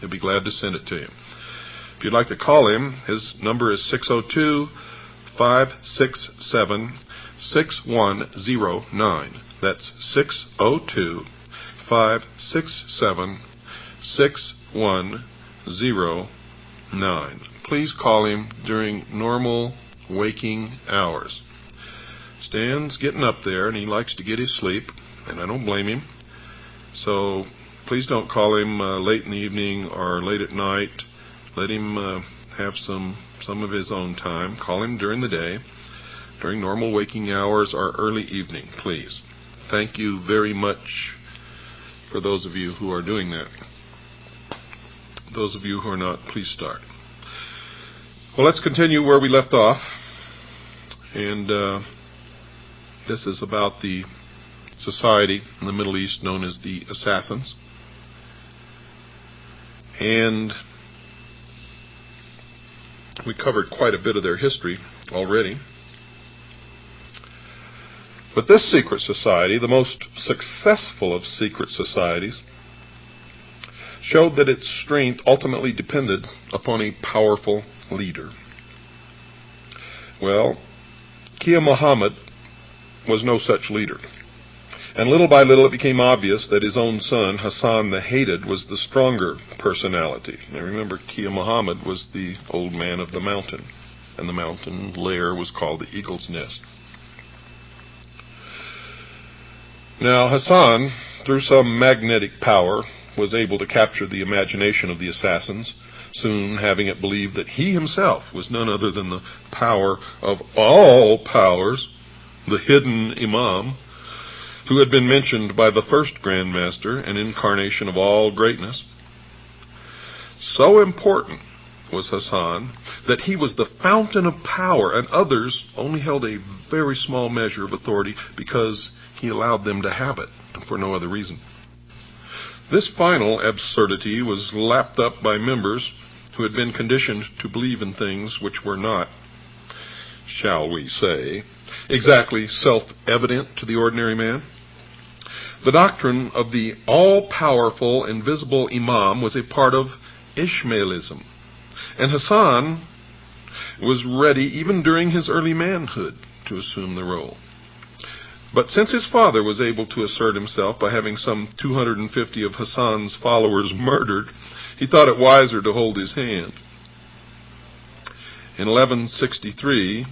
He'll be glad to send it to you. If you'd like to call him, his number is 602-567-6109. That's 602-567-6109. Please call him during normal waking hours. Stan's getting up there, and he likes to get his sleep, and I don't blame him. So please don't call him late in the evening or late at night. Let him have some of his own time. Call him during the day, during normal waking hours or early evening, please. Thank you very much for those of you who are doing that. Those of you who are not, please start. Well, let's continue where we left off. And this is about the society in the Middle East known as the Assassins. And we covered quite a bit of their history already. But this secret society, the most successful of secret societies, showed that its strength ultimately depended upon a powerful leader. Well, Kia Muhammad was no such leader. And little by little it became obvious that his own son, Hassan the Hated, was the stronger personality. Now remember, Kia Muhammad was the old man of the mountain, and the mountain lair was called the Eagle's Nest. Now Hassan, through some magnetic power, was able to capture the imagination of the assassins, soon having it believed that he himself was none other than the power of all powers, the hidden Imam, who had been mentioned by the first Grand Master, an incarnation of all greatness. So important was Hassan that he was the fountain of power, and others only held a very small measure of authority because he allowed them to have it, for no other reason. This final absurdity was lapped up by members who had been conditioned to believe in things which were not, shall we say, exactly self-evident to the ordinary man. The doctrine of the all-powerful, invisible Imam was a part of Ishmaelism, and Hassan was ready, even during his early manhood, to assume the role. But since his father was able to assert himself by having some 250 of Hassan's followers murdered, he thought it wiser to hold his hand. In 1163,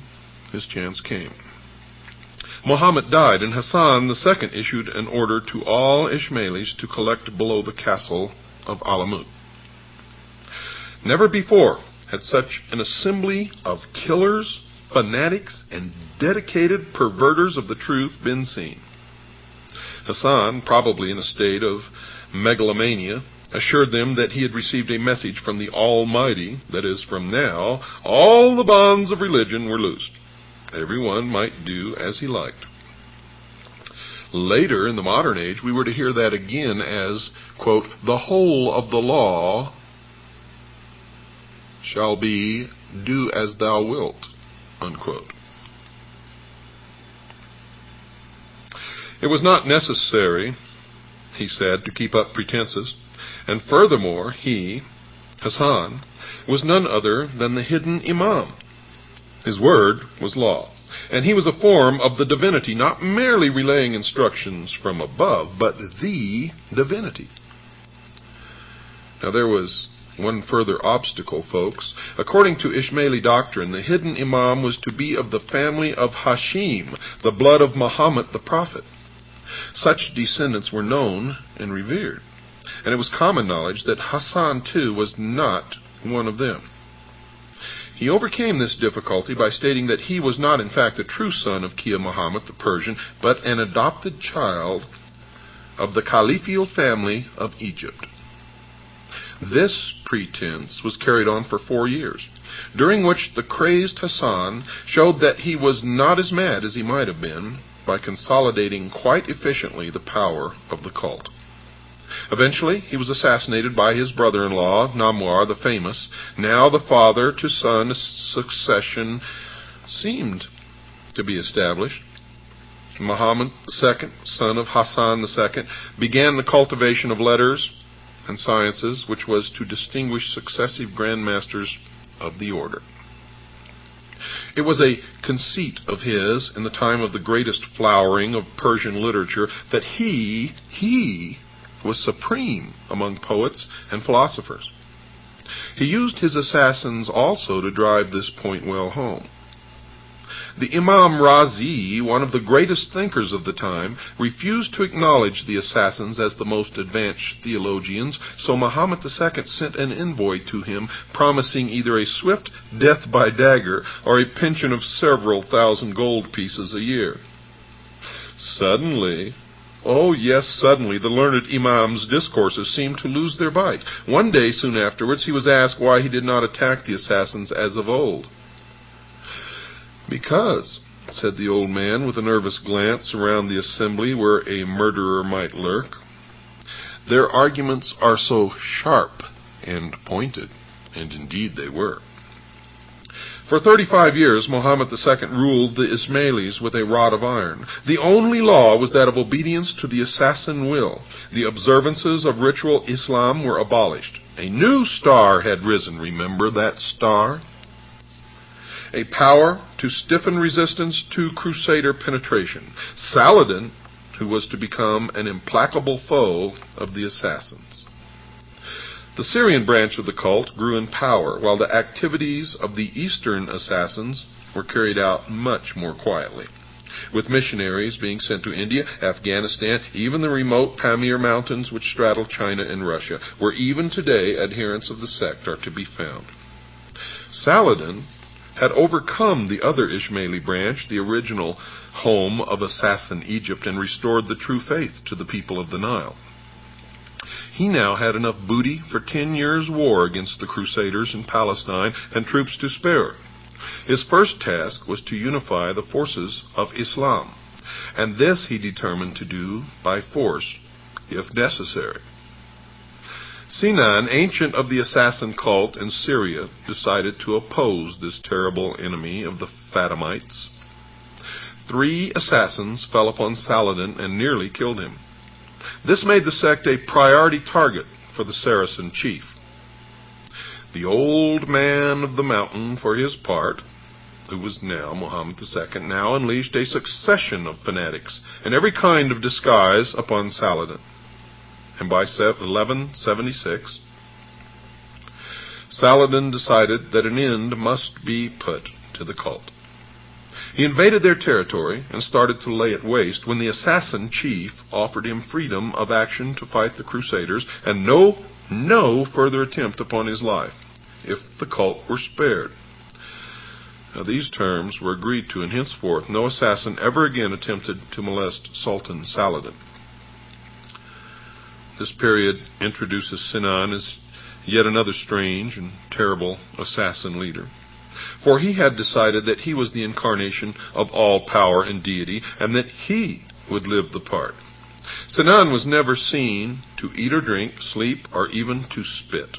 his chance came. Muhammad died, and Hassan II issued an order to all Ishmaelis to collect below the castle of Alamut. Never before had such an assembly of killers, fanatics, and dedicated perverters of the truth been seen. Hassan, probably in a state of megalomania, assured them that he had received a message from the Almighty, that is, from now, all the bonds of religion were loosed. Everyone might do as he liked. Later, in the modern age, we were to hear that again as, quote, the whole of the law shall be do as thou wilt, unquote. It was not necessary, he said, to keep up pretenses, and furthermore, he, Hassan, was none other than the hidden Imam. His word was law, and he was a form of the divinity, not merely relaying instructions from above, but the divinity. Now there was one further obstacle, folks. According to Ishmaeli doctrine, the hidden Imam was to be of the family of Hashim, the blood of Muhammad the Prophet. Such descendants were known and revered, and it was common knowledge that Hassan too was not one of them. He overcame this difficulty by stating that he was not in fact the true son of Kia Muhammad the Persian, but an adopted child of the caliphal family of Egypt. This pretense was carried on for 4 years, during which the crazed Hassan showed that he was not as mad as he might have been by consolidating quite efficiently the power of the cult. Eventually, he was assassinated by his brother-in-law, Namwar the Famous. Now the father-to-son succession seemed to be established. Muhammad II, son of Hassan II, began the cultivation of letters, and sciences which was to distinguish successive Grand Masters of the order. It was a conceit of his in the time of the greatest flowering of Persian literature that he was supreme among poets and philosophers. He used his assassins also to drive this point well home. The Imam Razi, one of the greatest thinkers of the time, refused to acknowledge the assassins as the most advanced theologians, so Muhammad II sent an envoy to him promising either a swift death by dagger or a pension of several thousand gold pieces a year. Suddenly, oh yes, suddenly, the learned Imam's discourses seemed to lose their bite. One day soon afterwards he was asked why he did not attack the assassins as of old. "Because," said the old man with a nervous glance around the assembly where a murderer might lurk, "their arguments are so sharp and pointed," and indeed they were. For 35 years, Muhammad II ruled the Ismailis with a rod of iron. The only law was that of obedience to the assassin will. The observances of ritual Islam were abolished. A new star had risen, remember that star? A power to stiffen resistance to crusader penetration. Saladin, who was to become an implacable foe of the assassins. The Syrian branch of the cult grew in power, while the activities of the Eastern assassins were carried out much more quietly, with missionaries being sent to India, Afghanistan, even the remote Pamir Mountains which straddle China and Russia, where even today adherents of the sect are to be found. Saladin had overcome the other Ismaili branch, the original home of assassin Egypt, and restored the true faith to the people of the Nile. He now had enough booty for 10 years' war against the Crusaders in Palestine and troops to spare. His first task was to unify the forces of Islam, and this he determined to do by force, if necessary. Sinan, ancient of the assassin cult in Syria, decided to oppose this terrible enemy of the Fatimites. 3 assassins fell upon Saladin and nearly killed him. This made the sect a priority target for the Saracen chief. The old man of the mountain, for his part, who was now Muhammad II, now unleashed a succession of fanatics and every kind of disguise upon Saladin. And by 1176, Saladin decided that an end must be put to the cult. He invaded their territory and started to lay it waste when the assassin chief offered him freedom of action to fight the Crusaders and no further attempt upon his life, if the cult were spared. Now, these terms were agreed to, and henceforth no assassin ever again attempted to molest Sultan Saladin. This period introduces Sinan as yet another strange and terrible assassin leader. For he had decided that he was the incarnation of all power and deity, and that he would live the part. Sinan was never seen to eat or drink, sleep, or even to spit.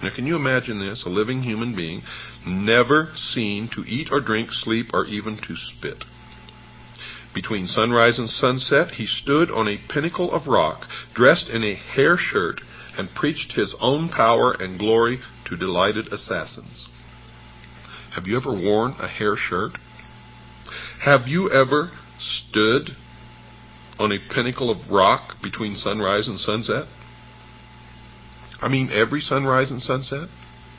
Now, can you imagine this? A living human being, never seen to eat or drink, sleep, or even to spit. Between sunrise and sunset, he stood on a pinnacle of rock, dressed in a hair shirt, and preached his own power and glory to delighted assassins. Have you ever worn a hair shirt? Have you ever stood on a pinnacle of rock between sunrise and sunset? I mean, every sunrise and sunset?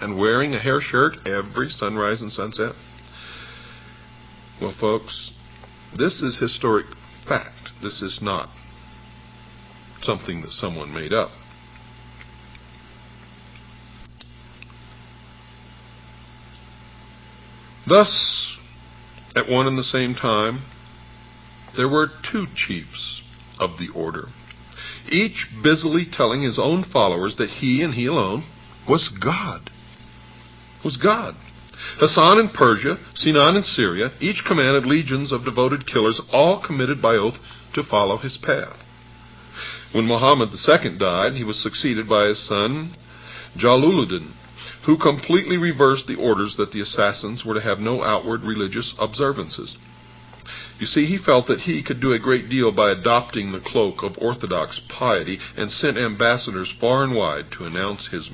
And wearing a hair shirt every sunrise and sunset? Well, folks, this is historic fact. This is not something that someone made up. Thus, at one and the same time, there were 2 chiefs of the order, each busily telling his own followers that he and he alone was God. Hassan in Persia, Sinan in Syria, each commanded legions of devoted killers, all committed by oath to follow his path. When Muhammad II died, he was succeeded by his son Jalaluddin, who completely reversed the orders that the assassins were to have no outward religious observances. You see, he felt that he could do a great deal by adopting the cloak of orthodox piety, and sent ambassadors far and wide to announce his